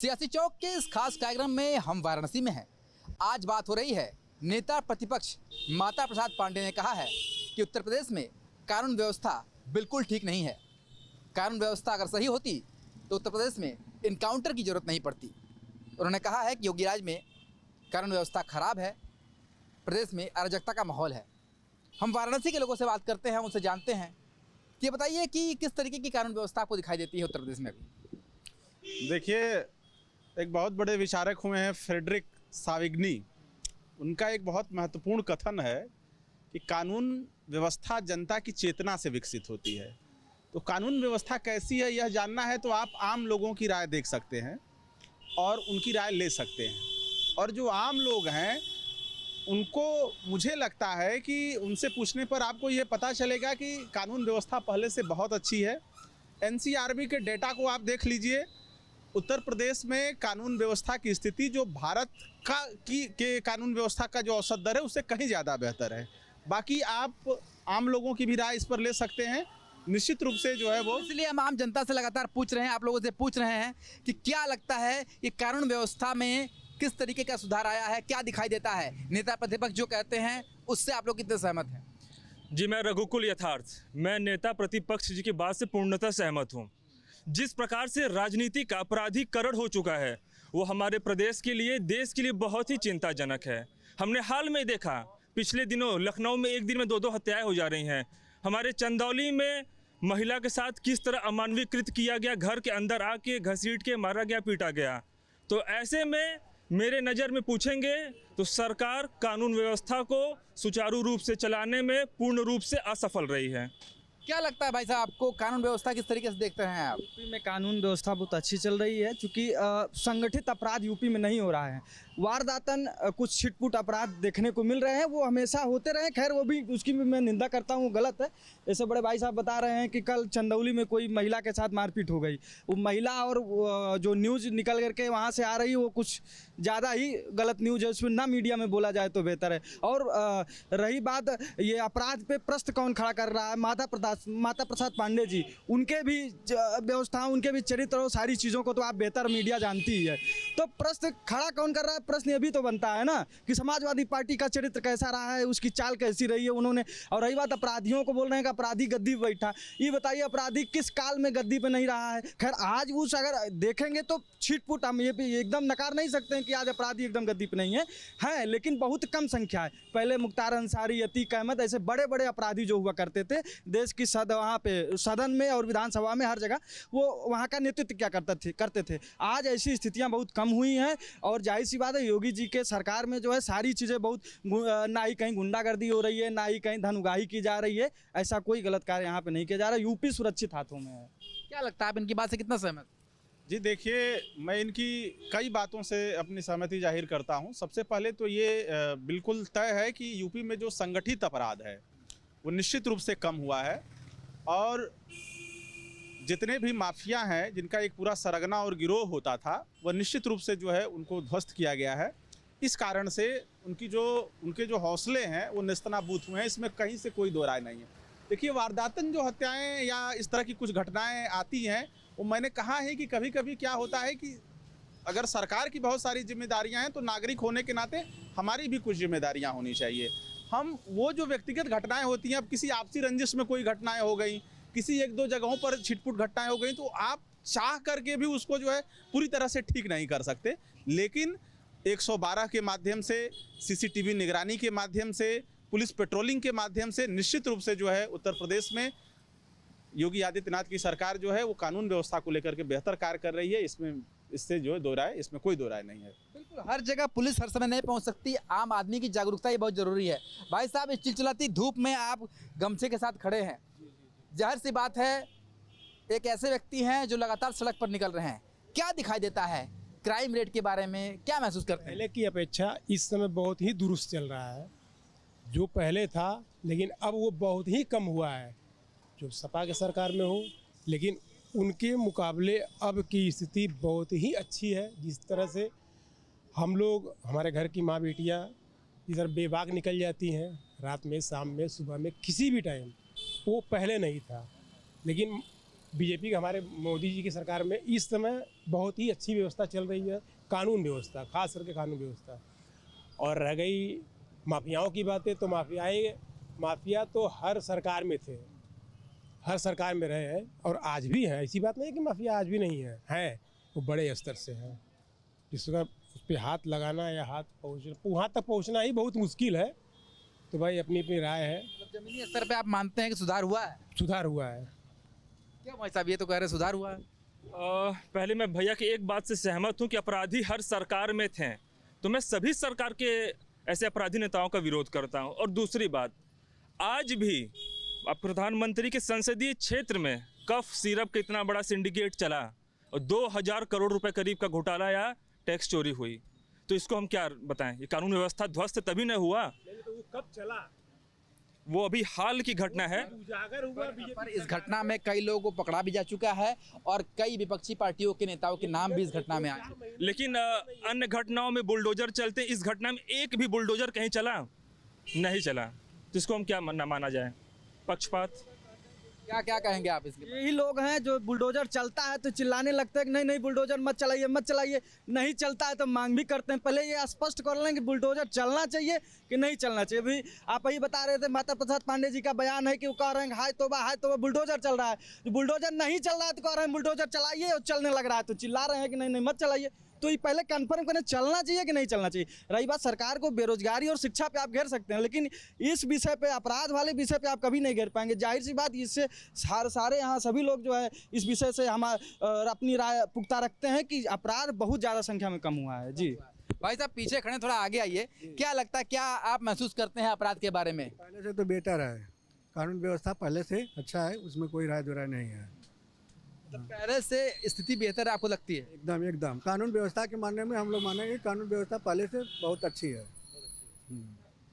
सियासी चौक के इस खास कार्यक्रम में हम वाराणसी में हैं। आज बात हो रही है, नेता प्रतिपक्ष माता प्रसाद पांडे ने कहा है कि उत्तर प्रदेश में कानून व्यवस्था बिल्कुल ठीक नहीं है। कानून व्यवस्था अगर सही होती तो उत्तर प्रदेश में इनकाउंटर की ज़रूरत नहीं पड़ती। उन्होंने कहा है कि योगी राज में कानून व्यवस्था खराब है, प्रदेश में अराजकता का माहौल है। हम वाराणसी के लोगों से बात करते हैं, उनसे जानते हैं कि ये बताइए कि किस तरीके की कानून व्यवस्था आपको दिखाई देती है उत्तर प्रदेश में अभी। देखिए, एक बहुत बड़े विचारक हुए हैं फ्रेडरिक साविग्नी। उनका एक बहुत महत्वपूर्ण कथन है कि कानून व्यवस्था जनता की चेतना से विकसित होती है। तो कानून व्यवस्था कैसी है यह जानना है तो आप आम लोगों की राय देख सकते हैं और उनकी राय ले सकते हैं। और जो आम लोग हैं उनको मुझे लगता है कि उनसे पूछने पर आपको ये पता चलेगा कि कानून व्यवस्था पहले से बहुत अच्छी है। एनसीआरबी के डेटा को आप देख लीजिए। उत्तर प्रदेश में कानून व्यवस्था की स्थिति जो भारत के कानून व्यवस्था का जो औसत दर है उससे कहीं ज़्यादा बेहतर है। बाकी आप आम लोगों की भी राय इस पर ले सकते हैं। निश्चित रूप से जो है वो, इसलिए हम आम जनता से लगातार पूछ रहे हैं, आप लोगों से पूछ रहे हैं कि क्या लगता है कि कानून व्यवस्था में किस तरीके का सुधार आया है, क्या दिखाई देता है। नेता प्रतिपक्ष जो कहते हैं उससे आप लोग कितने सहमत हैं? जी, मैं रघुकुल यथार्थ, मैं नेता प्रतिपक्ष जी की बात से पूर्णतः सहमत हूँ। जिस प्रकार से राजनीति का अपराधीकरण हो चुका है वो हमारे प्रदेश के लिए, देश के लिए बहुत ही चिंताजनक है। हमने हाल में देखा, पिछले दिनों लखनऊ में एक दिन में 2-2 हत्याएं हो जा रही हैं। हमारे चंदौली में महिला के साथ किस तरह अमानवीकृत किया गया, घर के अंदर आके घसीट के मारा गया, पीटा गया। तो ऐसे में मेरे नज़र में पूछेंगे तो सरकार कानून व्यवस्था को सुचारू रूप से चलाने में पूर्ण रूप से असफल रही है। क्या लगता है भाई साहब आपको, कानून व्यवस्था किस तरीके से देखते हैं आप? यूपी में कानून व्यवस्था बहुत अच्छी चल रही है क्योंकि संगठित अपराध यूपी में नहीं हो रहा है। वारदातन कुछ छिटपुट अपराध देखने को मिल रहे हैं, वो हमेशा होते रहे। खैर वो भी, उसकी भी मैं निंदा करता हूँ, गलत है। जैसे बड़े भाई साहब बता रहे हैं कि कल चंदौली में कोई महिला के साथ मारपीट हो गई। वो महिला और जो न्यूज़ निकल करके वहाँ से आ रही है वो कुछ ज़्यादा ही गलत न्यूज़ है, उसमें ना मीडिया में बोला जाए तो बेहतर है। और रही बात ये अपराध पे प्रश्न कौन खड़ा कर रहा है, माता प्रसाद पांडे जी, उनके भी व्यवस्था, उनके भी चरित्र और सारी चीज़ों को तो आप बेहतर मीडिया जानती ही है। तो प्रश्न खड़ा कौन कर रहा है? प्रश्न ये भी तो बनता है ना कि समाजवादी पार्टी का चरित्र कैसा रहा है, उसकी चाल कैसी रही है उन्होंने। और रही बात अपराधियों को, बोल रहे हैं कि अपराधी गद्दी पर बैठा, ये बताइए अपराधी किस काल में गद्दी पे नहीं रहा है। खैर आज उस अगर देखेंगे तो छिटपुट, हम ये भी एकदम नकार नहीं सकते हैं कि आज अपराधी एकदम गद्दी पे नहीं है, लेकिन बहुत कम संख्या है। पहले मुख्तार अंसारी, अतीक अहमद, ऐसे बड़े बड़े अपराधी जो हुआ करते थे देश की वहाँ पे सदन में और विधानसभा में हर जगह, वो वहाँ का नेतृत्व क्या करते थे। आज ऐसी स्थितियाँ बहुत कम हुई हैं और जाहिर सी बात है योगी जी के सरकार में जो है सारी चीज़ें बहुत, ना ही कहीं गुंडागर्दी हो रही है, ना ही कहीं धन उगाही की जा रही है। ऐसा कोई गलत कार्य यहाँ पे नहीं किया जा रहा। यूपी सुरक्षित हाथों में है। क्या लगता है आप इनकी बात से कितना सहमत? जी देखिए, मैं इनकी कई बातों से अपनी सहमति जाहिर करता हूं। सबसे पहले तो ये बिल्कुल तय है कि यूपी में जो संगठित अपराध है वो निश्चित रूप से कम हुआ है और जितने भी माफिया हैं जिनका एक पूरा सरगना और गिरोह होता था वह निश्चित रूप से जो है उनको ध्वस्त किया गया है। इस कारण से उनके जो हौसले हैं वो नेस्तनाबूत हुए हैं, इसमें कहीं से कोई दो राय नहीं है। देखिए, वारदातन जो हत्याएं या इस तरह की कुछ घटनाएं आती हैं, वो मैंने कहा है कि कभी कभी क्या होता है कि अगर सरकार की बहुत सारी जिम्मेदारियां हैं तो नागरिक होने के नाते हमारी भी कुछ जिम्मेदारियां होनी चाहिए। हम वो जो व्यक्तिगत घटनाएं होती हैं, अब किसी आपसी रंजिश में कोई घटनाएं हो गई, किसी 1-2 जगहों पर छिटपुट घटनाएं हो गई, तो आप चाह करके भी उसको जो है पूरी तरह से ठीक नहीं कर सकते। लेकिन 112 के माध्यम से, सीसीटीवी निगरानी के माध्यम से, पुलिस पेट्रोलिंग के माध्यम से निश्चित रूप से जो है उत्तर प्रदेश में योगी आदित्यनाथ की सरकार जो है वो कानून व्यवस्था को लेकर के बेहतर कार्य कर रही है। इससे जो है दो राय, इसमें कोई दो राय नहीं है। बिल्कुल, हर जगह पुलिस हर समय नहीं पहुंच सकती। आम आदमी की जागरूकता ये बहुत ज़रूरी है। भाई साहब, इस चिलचिलाती धूप में आप गमछे के साथ खड़े हैं, जाहिर सी बात है एक ऐसे व्यक्ति हैं जो लगातार सड़क पर निकल रहे हैं। क्या दिखाई देता है क्राइम रेट के बारे में, क्या महसूस करते हैं? पहले की अपेक्षा इस समय बहुत ही दुरुस्त चल रहा है जो पहले था, लेकिन अब वो बहुत ही कम हुआ है जो सपा के सरकार में हो। लेकिन उनके मुकाबले अब की स्थिति बहुत ही अच्छी है। जिस तरह से हम लोग, हमारे घर की माँ बेटियाँ इधर बेबाक निकल जाती हैं रात में, शाम में, सुबह में, किसी भी टाइम, वो पहले नहीं था। लेकिन बीजेपी के हमारे मोदी जी की सरकार में इस समय बहुत ही अच्छी व्यवस्था चल रही है, कानून व्यवस्था, खास करके कानून व्यवस्था। और रह गई माफियाओं की बातें, तो माफिया तो हर सरकार में थे, हर सरकार में रहे हैं और आज भी हैं। ऐसी बात नहीं है कि माफिया आज भी नहीं है, वो बड़े स्तर से हैं, जिसका उस पर हाथ लगाना या वहाँ तक पहुँचना ही बहुत मुश्किल है। तो भाई अपनी अपनी राय है। मतलब जमीनी स्तर पे आप मानते हैं कि सुधार हुआ है? सुधार हुआ है। क्या भाई साहब, ये तो कह रहे हैं सुधार हुआ है। पहले मैं भैया की एक बात से सहमत हूं कि अपराधी हर सरकार में थे, तो मैं सभी सरकार के ऐसे अपराधी नेताओं का विरोध करता हूं। और दूसरी बात, आज भी प्रधानमंत्री के संसदीय क्षेत्र में कफ सिरप का इतना बड़ा सिंडिकेट चला और 2000 करोड़ रुपए करीब का घोटाला या टैक्स चोरी हुई, तो इसको हम क्या बताएं? ये कानून व्यवस्था ध्वस्त तभी न हुआ, तो वो कब चला? वो अभी हाल की घटना है। उजागर हुआ पर इस घटना में कई लोगों को पकड़ा भी जा चुका है और कई विपक्षी पार्टियों के नेताओं के नाम भी इस घटना में आए। लेकिन अन्य घटनाओं में बुलडोजर चलते, इस घटना में एक भी बुलडोजर कहीं चला नहीं चला, तो इसको हम क्या माना जाए? पक्षपात। क्या क्या कहेंगे आप इसके? यही लोग हैं जो बुलडोजर चलता है तो चिल्लाने लगते हैं कि नहीं नहीं बुलडोजर मत चलाइए मत चलाइए, नहीं चलता है तो मांग भी करते हैं। पहले ये स्पष्ट कर लें कि बुलडोजर चलना चाहिए कि नहीं चलना चाहिए। अभी आप ही बता रहे थे, माता प्रसाद पांडे जी का बयान है कि वो कह रहे हैं हाय तौबा बुलडोजर चल रहा है। बुलडोजर नहीं चल रहा है तो कह रहे हैं बुलडोजर चलाइए, और चलने लग रहा है तो चिल्ला रहे हैं कि नहीं नहीं मत चलाइए। तो ये पहले कंफर्म करें चलना चाहिए कि नहीं चलना चाहिए। रही बात सरकार को बेरोजगारी और शिक्षा पे आप घेर सकते हैं, लेकिन इस विषय पे, अपराध वाले विषय पे आप कभी नहीं घेर पाएंगे। जाहिर सी बात, इससे सारे यहाँ सभी लोग जो है इस विषय से अपनी राय पुख्ता रखते हैं कि अपराध बहुत ज़्यादा संख्या में कम हुआ है। जी भाई साहब पीछे खड़े, थोड़ा आगे आइए। क्या लगता है, क्या आप महसूस करते हैं अपराध के बारे में? पहले से तो बेटर है, कानून व्यवस्था पहले से अच्छा है, उसमें कोई राय दुराय नहीं है। मतलब पहले से स्थिति बेहतर आपको लगती है? एकदम एकदम कानून व्यवस्था के मानने में हम लोग मानेंगे कानून व्यवस्था पहले से बहुत अच्छी है।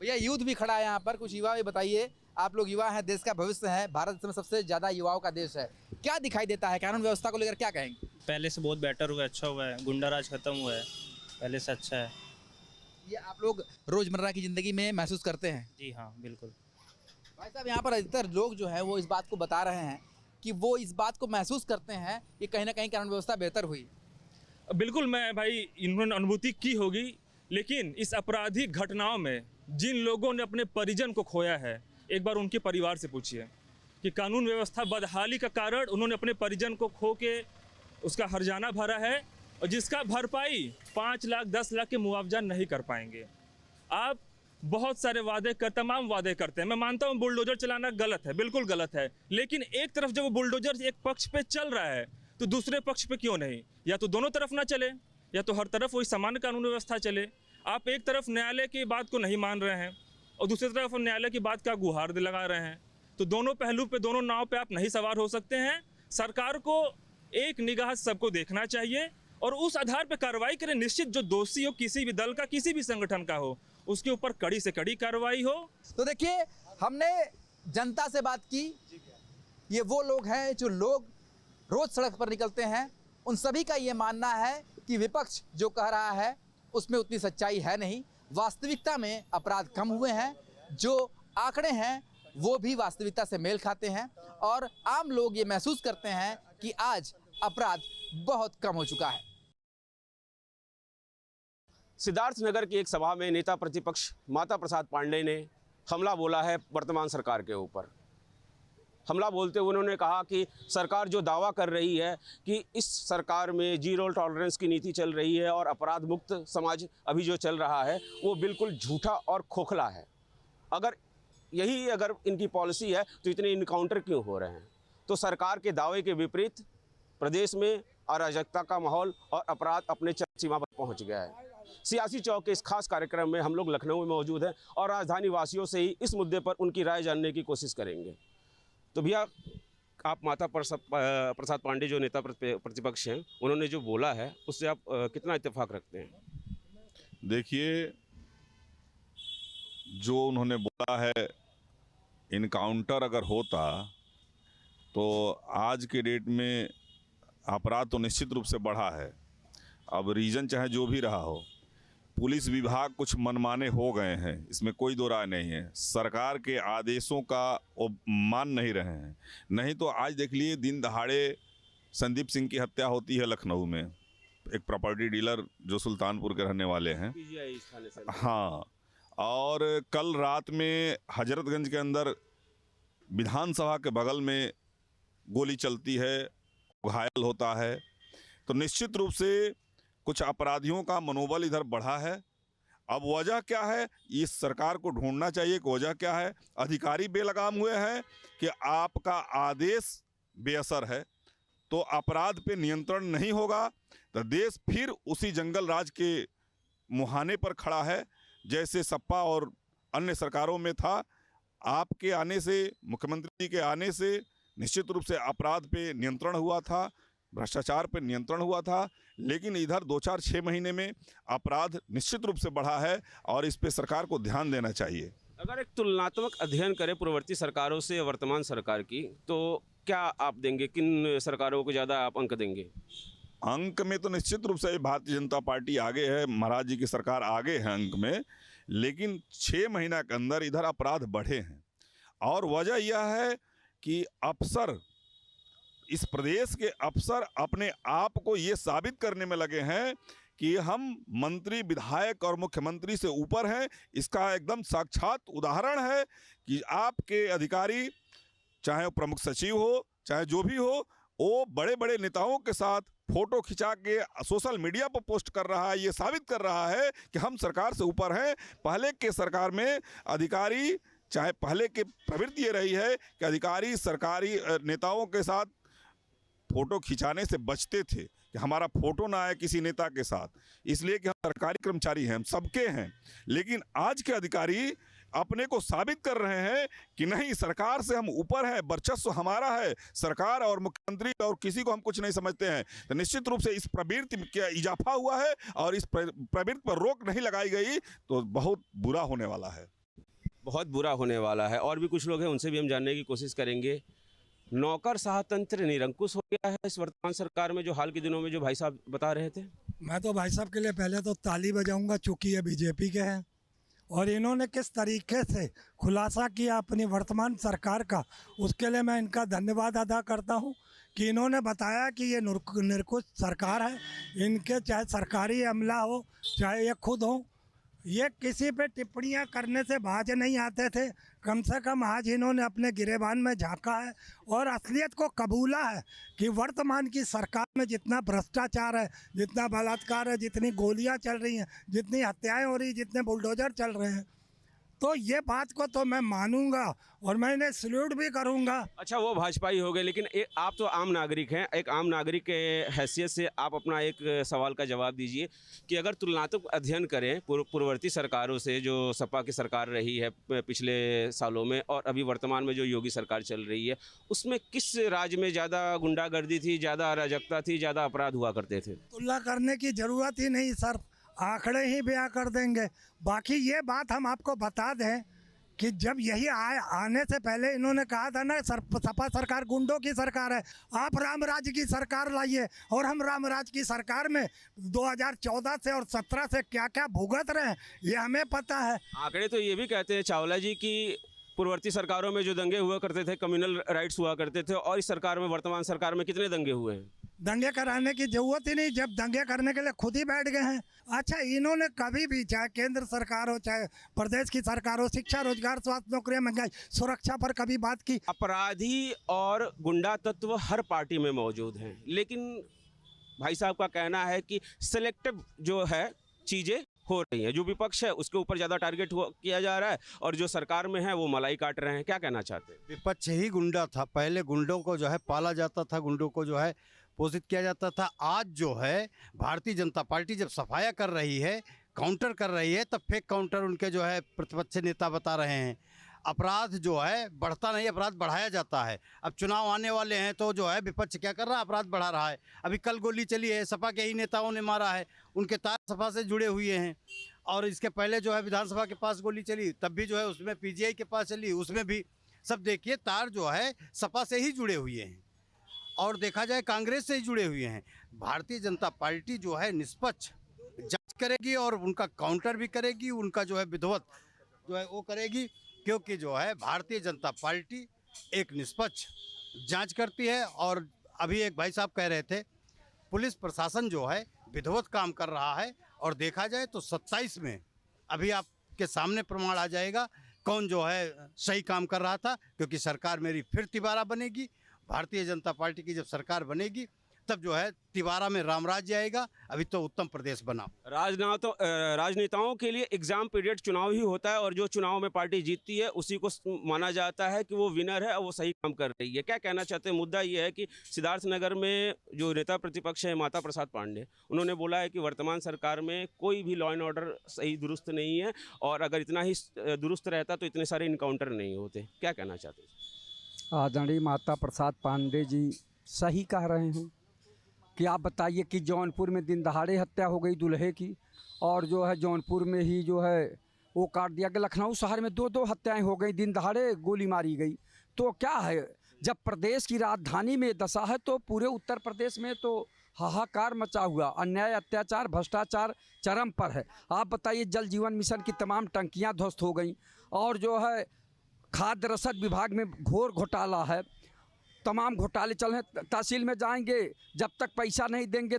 भैया यूथ भी खड़ा है यहाँ पर, कुछ युवा भी बताइए। आप लोग युवा हैं, देश का भविष्य है, भारत में सबसे ज़्यादा युवाओं का देश है। क्या दिखाई देता है कानून व्यवस्था को लेकर, क्या कहेंगे? पहले से बहुत बेटर हुआ है, अच्छा हुआ है, गुंडा राज खत्म हुआ है, पहले से अच्छा है। ये आप लोग रोज़मर्रा की ज़िंदगी में महसूस करते हैं? जी हाँ, बिल्कुल। भाई साहब यहाँ पर अधिकतर लोग जो हैं वो इस बात को बता रहे हैं कि वो इस बात को महसूस करते हैं कि कहीं ना कहीं कानून व्यवस्था बेहतर हुई। बिल्कुल, मैं भाई इन्होंने अनुभूति की होगी, लेकिन इस आपराधिक घटनाओं में जिन लोगों ने अपने परिजन को खोया है, एक बार उनके परिवार से पूछिए कि कानून व्यवस्था बदहाली का कारण उन्होंने अपने परिजन को खो के उसका हर्जाना भरा है, और जिसका भरपाई 5 लाख 10 लाख के मुआवजा नहीं कर पाएंगे। आप बहुत सारे तमाम वादे करते हैं। मैं मानता हूँ बुलडोजर चलाना गलत है, बिल्कुल गलत है, लेकिन एक तरफ जब वो बुलडोजर एक पक्ष पे चल रहा है तो दूसरे पक्ष पे क्यों नहीं? या तो दोनों तरफ ना चले, या तो हर तरफ वही समान कानून व्यवस्था चले। आप एक तरफ न्यायालय की बात को नहीं मान रहे हैं और दूसरी तरफ न्यायालय की बात का गुहार लगा रहे हैं, तो दोनों पहलू पे, दोनों नाव पे आप नहीं सवार हो सकते हैं। सरकार को एक निगाह सबको देखना चाहिए और उस आधार पर कार्रवाई करें। निश्चित जो दोषी हो, किसी भी दल का, किसी भी संगठन का हो, उसके ऊपर कड़ी से कड़ी कार्रवाई हो। तो देखिए, हमने जनता से बात की। ये वो लोग हैं जो लोग रोज सड़क पर निकलते हैं। उन सभी का ये मानना है कि विपक्ष जो कह रहा है उसमें उतनी सच्चाई है नहीं। वास्तविकता में अपराध कम हुए हैं, जो आंकड़े हैं वो भी वास्तविकता से मेल खाते हैं और आम लोग ये महसूस करते हैं कि आज अपराध बहुत कम हो चुका है। सिद्धार्थनगर की एक सभा में नेता प्रतिपक्ष माता प्रसाद पांडे ने हमला बोला है वर्तमान सरकार के ऊपर। हमला बोलते हुए उन्होंने कहा कि सरकार जो दावा कर रही है कि इस सरकार में जीरो टॉलरेंस की नीति चल रही है और अपराध मुक्त समाज अभी जो चल रहा है वो बिल्कुल झूठा और खोखला है। अगर इनकी पॉलिसी है तो इतने इनकाउंटर क्यों हो रहे हैं? तो सरकार के दावे के विपरीत प्रदेश में अराजकता का माहौल और अपराध अपने चरम सीमा पर पहुंच गया है। सियासी चौक के इस खास कार्यक्रम में हम लोग लखनऊ में मौजूद हैं और राजधानी वासियों से ही इस मुद्दे पर उनकी राय जानने की कोशिश करेंगे। तो भैया, आप माता प्रसाद पांडे जो नेता प्रतिपक्ष हैं, उन्होंने जो बोला है उससे आप कितना इत्तेफाक रखते हैं? देखिए, जो उन्होंने बोला है, इनकाउंटर अगर होता तो आज के डेट में अपराध तो निश्चित रूप से बढ़ा है। अब रीज़न चाहे जो भी रहा हो, पुलिस विभाग कुछ मनमाने हो गए हैं, इसमें कोई दो राय नहीं है। सरकार के आदेशों का वो मान नहीं रहे हैं। नहीं तो आज देख लिए दिन दहाड़े संदीप सिंह की हत्या होती है लखनऊ में, एक प्रॉपर्टी डीलर जो सुल्तानपुर के रहने वाले हैं। हाँ, और कल रात में हजरतगंज के अंदर विधानसभा के बगल में गोली चलती है, घायल होता है। तो निश्चित रूप से कुछ अपराधियों का मनोबल इधर बढ़ा है। अब वजह क्या है, इस सरकार को ढूंढना चाहिए कि वजह क्या है। अधिकारी बेलगाम हुए हैं कि आपका आदेश बेअसर है, तो अपराध पे नियंत्रण नहीं होगा तो देश फिर उसी जंगल राज के मुहाने पर खड़ा है जैसे सपा और अन्य सरकारों में था। आपके आने से, मुख्यमंत्री के आने से निश्चित रूप से अपराध पे नियंत्रण हुआ था, भ्रष्टाचार पर नियंत्रण हुआ था, लेकिन इधर 2-4-6 महीने में अपराध निश्चित रूप से बढ़ा है और इस पे सरकार को ध्यान देना चाहिए। अगर एक तुलनात्मक अध्ययन करें पूर्ववर्ती सरकारों से वर्तमान सरकार की, तो क्या आप देंगे, किन सरकारों को ज़्यादा आप अंक देंगे? अंक में तो निश्चित रूप से भारतीय जनता पार्टी आगे है, महाराज जी की सरकार आगे है अंक में, लेकिन 6 महीना के अंदर इधर अपराध बढ़े हैं। और वजह यह है कि अफसर, इस प्रदेश के अफसर अपने आप को ये साबित करने में लगे हैं कि हम मंत्री, विधायक और मुख्यमंत्री से ऊपर हैं। इसका एकदम साक्षात उदाहरण है कि आपके अधिकारी, चाहे वो प्रमुख सचिव हो, चाहे जो भी हो, वो बड़े बड़े नेताओं के साथ फोटो खिंचा के सोशल मीडिया पर पोस्ट कर रहा है। ये साबित कर रहा है कि हम सरकार से ऊपर हैं। पहले के सरकार में अधिकारी, चाहे पहले की प्रवृत्ति ये रही है कि अधिकारी सरकारी नेताओं के साथ फोटो खिंचाने से बचते थे कि हमारा फोटो ना आए किसी नेता के साथ, इसलिए कि हम सरकारी कर्मचारी हैं, हम सबके हैं। लेकिन आज के अधिकारी अपने को साबित कर रहे हैं कि नहीं, सरकार से हम ऊपर हैं, वर्चस्व हमारा है, सरकार और मुख्यमंत्री और किसी को हम कुछ नहीं समझते हैं। तो निश्चित रूप से इस प्रवृत्ति में क्या इजाफा हुआ है और इस प्रवृत्ति पर रोक नहीं लगाई गई तो बहुत बुरा होने वाला है, बहुत बुरा होने वाला है। और भी कुछ लोग हैं, उनसे भी हम जानने की कोशिश करेंगे। नौकरशाह तंत्र निरंकुश हो गया है इस वर्तमान सरकार में, जो हाल के दिनों में जो भाई साहब बता रहे थे। मैं तो भाई साहब के लिए पहले तो ताली बजाऊंगा, चूंकि ये बीजेपी के हैं और इन्होंने किस तरीके से खुलासा किया अपनी वर्तमान सरकार का, उसके लिए मैं इनका धन्यवाद अदा करता हूं कि इन्होंने बताया कि ये निरंकुश सरकार है। इनके चाहे सरकारी अमला हो, चाहे ये खुद हो, ये किसी पे टिप्पणियां करने से बाज नहीं आते थे। कम से कम आज इन्होंने अपने गिरेबान में झांका है और असलियत को कबूला है कि वर्तमान की सरकार में जितना भ्रष्टाचार है, जितना बलात्कार है, जितनी गोलियां चल रही हैं, जितनी हत्याएं हो रही, जितने बुलडोजर चल रहे हैं, तो ये बात को तो मैं मानूंगा और मैं इन्हें सल्यूट भी करूंगा। अच्छा, वो भाजपाई हो गए, लेकिन आप तो आम नागरिक हैं। एक आम नागरिक के हैसियत से आप अपना एक सवाल का जवाब दीजिए कि अगर तुलनात्मक अध्ययन करें पूर्ववर्ती सरकारों से, जो सपा की सरकार रही है पिछले सालों में, और अभी वर्तमान में जो योगी सरकार चल रही है, उसमें किस राज्य में ज़्यादा गुंडागर्दी थी, ज़्यादा अराजकता थी, ज़्यादा अपराध हुआ करते थे? तुलना करने की ज़रूरत ही नहीं सर, आंकड़े ही बयां कर देंगे। बाकी ये बात हम आपको बता दें कि जब यही आने से पहले इन्होंने कहा था ना, सपा सरकार गुंडों की सरकार है, आप रामराज की सरकार लाइए, और हम रामराज की सरकार में 2014 से और 17 से क्या क्या भुगत रहे हैं ये हमें पता है। आंकड़े तो ये भी कहते हैं चावला जी की पूर्ववर्ती सरकारों में जो दंगे हुआ करते थे, कम्युनल राइट्स हुआ करते थे, और इस सरकार में, वर्तमान सरकार में कितने दंगे हुए हैं? दंगे कराने की जरूरत ही नहीं, जब दंगे करने के लिए खुद ही बैठ गए हैं। अच्छा, इन्होंने कभी भी, चाहे केंद्र सरकार हो, चाहे प्रदेश की सरकार हो, शिक्षा, रोजगार, स्वास्थ्य, नौकरियां, महंगाई, सुरक्षा पर कभी बात की? अपराधी और गुंडा तत्व हर पार्टी में मौजूद हैं, लेकिन भाई साहब का कहना है कि सिलेक्टिव जो है चीज़ें हो रही है, जो विपक्ष है उसके ऊपर ज़्यादा टारगेट किया जा रहा है और जो सरकार में है वो मलाई काट रहे हैं। क्या कहना चाहते हैं? विपक्ष ही गुंडा था, पहले गुंडों को जो है पाला जाता था, गुंडों को जो है पोषित किया जाता था। आज जो है भारतीय जनता पार्टी जब सफाया कर रही है, काउंटर कर रही है, तब फेक काउंटर उनके जो है प्रतिपक्ष नेता बता रहे हैं। अपराध जो है बढ़ता नहीं, अपराध बढ़ाया जाता है। अब चुनाव आने वाले हैं तो जो है विपक्ष क्या कर रहा है, अपराध बढ़ा रहा है। अभी कल गोली चली है, सपा के ही नेताओं ने मारा है, उनके तार सपा से जुड़े हुए हैं। और इसके पहले जो है विधानसभा के पास गोली चली, तब भी जो है उसमें पीजीआई के पास चली, उसमें भी सब देखिए तार जो है सपा से ही जुड़े हुए हैं, और देखा जाए कांग्रेस से ही जुड़े हुए हैं। भारतीय जनता पार्टी जो है निष्पक्ष जांच करेगी और उनका काउंटर भी करेगी, उनका जो है विधिवत जो है वो करेगी, क्योंकि जो है भारतीय जनता पार्टी एक निष्पक्ष जांच करती है। और अभी एक भाई साहब कह रहे थे पुलिस प्रशासन जो है विधिवत काम कर रहा है, और देखा जाए तो 27 में अभी आपके सामने प्रमाण आ जाएगा कौन जो है सही काम कर रहा था, क्योंकि सरकार मेरी फिर तिबारा बनेगी। भारतीय जनता पार्टी की जब सरकार बनेगी तब जो है तिवारा में रामराज्य आएगा। अभी तो उत्तम प्रदेश बना। राजनेताओं के लिए एग्जाम पीरियड चुनाव ही होता है, और जो चुनाव में पार्टी जीतती है उसी को माना जाता है कि वो विनर है और वो सही काम कर रही है। क्या कहना चाहते हैं? मुद्दा ये है कि सिद्धार्थनगर में जो नेता प्रतिपक्ष है माता प्रसाद पांडे, उन्होंने बोला है कि वर्तमान सरकार में कोई भी लॉ एंड ऑर्डर सही दुरुस्त नहीं है, और अगर इतना ही दुरुस्त रहता तो इतने सारे इनकाउंटर नहीं होते। क्या कहना चाहते हैं? आदरणीय माता प्रसाद पांडे जी सही कह रहे हैं कि आप बताइए कि जौनपुर में दिन दहाड़े हत्या हो गई दूल्हे की, और जो है जौनपुर में ही जो है वो काट दिया गया। लखनऊ शहर में 2 हत्याएं हो गई, दिन दहाड़े गोली मारी गई। तो क्या है, जब प्रदेश की राजधानी में दशा है तो पूरे उत्तर प्रदेश में तो हाहाकार मचा हुआ, अन्याय अत्याचार भ्रष्टाचार चरम पर है। आप बताइए जल जीवन मिशन की तमाम टंकियाँ ध्वस्त हो गई, और जो है खाद्य रसद विभाग में घोर घोटाला है, तमाम घोटाले चल रहे हैं। तहसील में जाएंगे, जब तक पैसा नहीं देंगे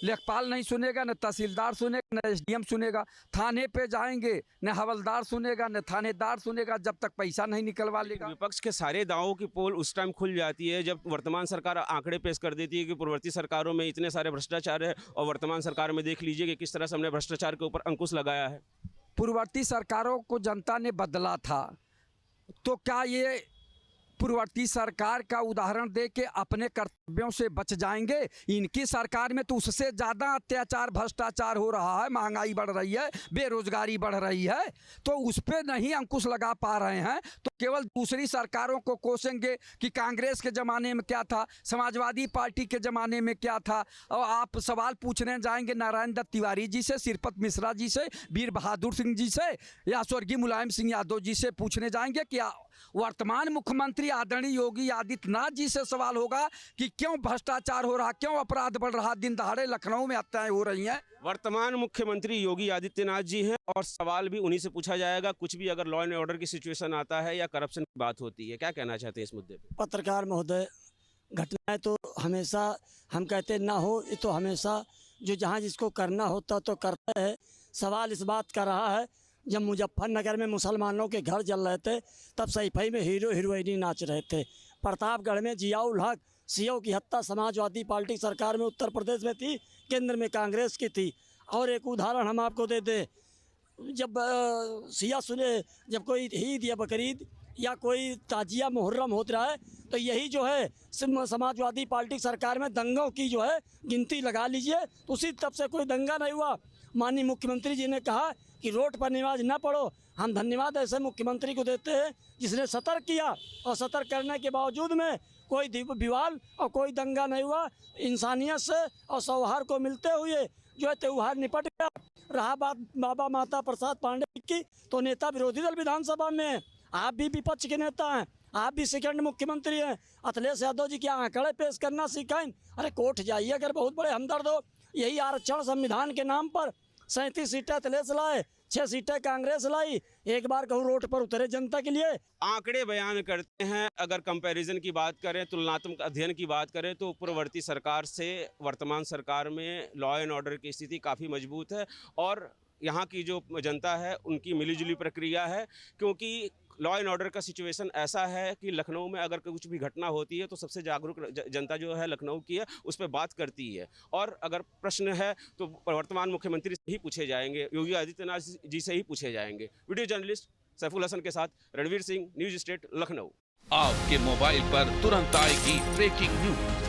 लेखपाल नहीं सुनेगा, न तहसीलदार सुनेगा, न एसडीएम सुनेगा। थाने पे जाएंगे, न हवलदार सुनेगा, न थानेदार सुनेगा, जब तक पैसा नहीं निकलवा लेगा। विपक्ष के सारे दावों की पोल उस टाइम खुल जाती है जब वर्तमान सरकार आंकड़े पेश कर देती है कि पूर्ववर्ती सरकारों में इतने सारे भ्रष्टाचार है, और वर्तमान सरकार में देख लीजिए कि किस तरह से हमने भ्रष्टाचार के ऊपर अंकुश लगाया है। पूर्ववर्ती सरकारों को जनता ने बदला था, तो क्या ये पूर्ववर्ती सरकार का उदाहरण दे के अपने कर्तव्यों से बच जाएंगे? इनकी सरकार में तो उससे ज़्यादा अत्याचार भ्रष्टाचार हो रहा है, महंगाई बढ़ रही है, बेरोजगारी बढ़ रही है, तो उस पर नहीं अंकुश लगा पा रहे हैं, तो केवल दूसरी सरकारों को कोसेंगे कि कांग्रेस के ज़माने में क्या था, समाजवादी पार्टी के ज़माने में क्या था। और आप सवाल पूछने जाएंगे नारायण दत्त तिवारी जी से, सिरपत मिश्रा जी से, वीर बहादुर सिंह जी से, या स्वर्गीय मुलायम सिंह यादव जी से पूछने जाएंगे कि वर्तमान मुख्यमंत्री आदरणीय योगी आदित्यनाथ जी से सवाल होगा कि क्यों भ्रष्टाचार हो रहा, क्यों अपराध बढ़ रहा, दिन दहाड़े लखनऊ में हत्याएं हो रही हैं। वर्तमान मुख्यमंत्री योगी आदित्यनाथ जी हैं, और सवाल भी उन्हीं से पूछा जाएगा, कुछ भी अगर लॉ एंड ऑर्डर की सिचुएशन आता है या करप्शन की बात होती है। क्या कहना चाहते हैं इस मुद्दे पे? पत्रकार महोदय, घटनाएं तो हमेशा हम कहते ना हो, ये तो हमेशा जो जहाँ जिसको करना होता तो करता है। सवाल इस बात का रहा है, जब मुजफ्फरनगर में मुसलमानों के घर जल रहे थे तब सैफई में हीरो हीरोइनी नाच रहे थे। प्रतापगढ़ में जियाउल हक सीओ की हत्या समाजवादी पार्टी सरकार में उत्तर प्रदेश में थी, केंद्र में कांग्रेस की थी। और एक उदाहरण हम आपको दे दें, जब सिया सुने, जब कोई ईद या बकरीद या कोई ताजिया मुहर्रम होता रहा है तो यही जो है समाजवादी पार्टी सरकार में दंगों की जो है गिनती लगा लीजिए, तो उसी तब से कोई दंगा नहीं हुआ। माननीय मुख्यमंत्री जी ने कहा कि रोड पर नमाज न पढ़ो। हम धन्यवाद ऐसे मुख्यमंत्री को देते हैं जिसने सतर्क किया, और सतर्क करने के बावजूद में कोई विवाद और कोई दंगा नहीं हुआ। इंसानियत से और सौहार्द को मिलते हुए जो है त्यौहार निपट गया। रहा बात बाबा माता प्रसाद पांडे की, तो नेता विरोधी दल विधानसभा में है, आप भी विपक्ष के नेता हैं, आप भी सेकंड मुख्यमंत्री हैं। अखिलेश यादव जी के आंकड़े पेश करना सिखाएं। अरे कोर्ट जाइए अगर बहुत बड़े हमदर्द हो। यही आरक्षण संविधान के नाम पर 37 सीटें अखिलेश लाए, 6 सीटें कांग्रेस लाई। एक बार कहूँ रोड पर उतरे जनता के लिए। आंकड़े बयान करते हैं, अगर कंपैरिजन की बात करें, तुलनात्मक अध्ययन की बात करें, तो पूर्ववर्ती सरकार से वर्तमान सरकार में लॉ एंड ऑर्डर की स्थिति काफ़ी मजबूत है, और यहाँ की जो जनता है उनकी मिलीजुली प्रक्रिया है। क्योंकि लॉ एंड ऑर्डर का सिचुएशन ऐसा है कि लखनऊ में अगर कुछ भी घटना होती है तो सबसे जागरूक जनता जो है लखनऊ की है, उस पर बात करती है। और अगर प्रश्न है तो वर्तमान मुख्यमंत्री से ही पूछे जाएंगे, योगी आदित्यनाथ जी से ही पूछे जाएंगे। वीडियो जर्नलिस्ट सैफुल हसन के साथ रणवीर सिंह, न्यूज स्टेट, लखनऊ। आपके मोबाइल पर तुरंत आएगी ब्रेकिंग न्यूज।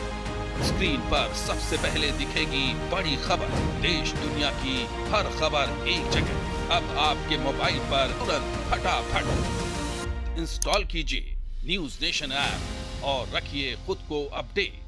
स्क्रीन पर सबसे पहले दिखेगी बड़ी खबर, देश दुनिया की हर खबर एक जगह। अब आपके मोबाइल पर तुरंत फटाफट इंस्टॉल कीजिए न्यूज नेशन ऐप और रखिए खुद को अपडेट।